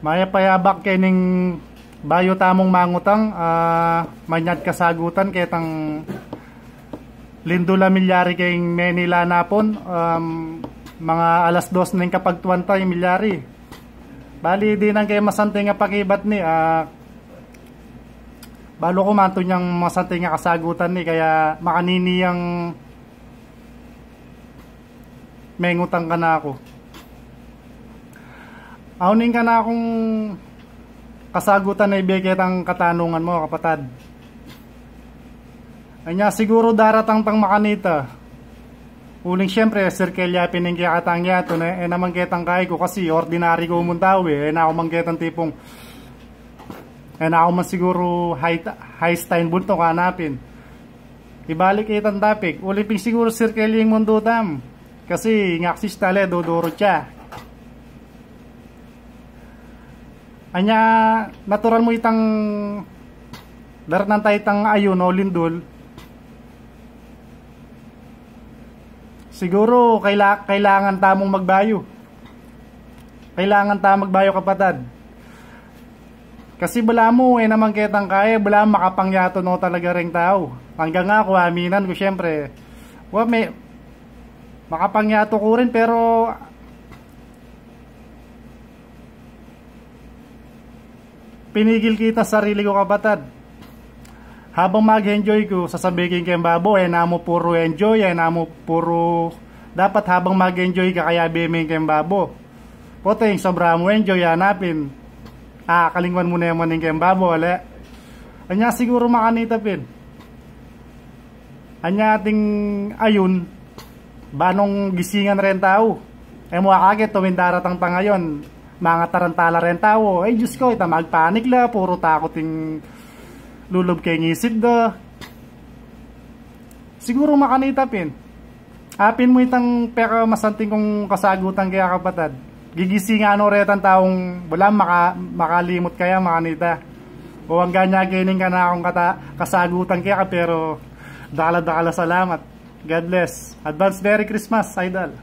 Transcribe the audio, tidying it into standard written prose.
Maya payabak kening bayo tamong mangutang manyad kasagutan ketang lindula milyari kayong Manila napon mga alas 2 na yung kapagtuan tayo milyari bali di nang kayo masante nga pakibat ni balo ko manto niyang masante nga kasagutan ni kaya makanini yang mengutang ka na ako auning ka na akong kasagutan na ibigay ang katanungan mo kapatad. Anya siguro daratang tang makanita. Uling syempre sirkelya piningkya katang yato na naman ketang kay ko kasi ordinary ko umuntaw na ako mangketang tipong na ako man siguro high stein bunto kanapin. Ibalik itang topic. Uling ping siguro sirkelya yung mundo tam. Kasi ngaksis tale dodoro siya. Anya natural mo itang darat tayo itang ayun o lindol siguro kailangan tamong magbayo kapatad kasi bala mo naman ketang kaya bala makapangyato no talaga ring tao hanggang nga ako aminan ko syempre may makapangyato ko rin pero pinigil kita sarili ko kapatad. Habang mag-enjoy ko, sasabihin kay Babo, namo puro enjoy, namo puro dapat habang mag-enjoy ka kaya biming kay Babo. Poteng sobra mo enjoy hanapin. Kalingwan mo na yung kay Babo, wala. Anya siguro makanita pin. Anya ating ayun banong gisingan ren tao. Mo akagit tuwing daratang ngayon. Mga tarantala rin tao. Ay Diyos ko, ita magpanik la. Puro takoting lulob kay ngisip da. Siguro makanita pin. Apin mo itang peka masanting kong kasagutan kaya kapatad. Gigising ano retan taong wala makalimot kaya makanita. O ang ganya gining ka na akong kasagutan kaya pero dakala salamat. God bless. Advance Merry Christmas, idol.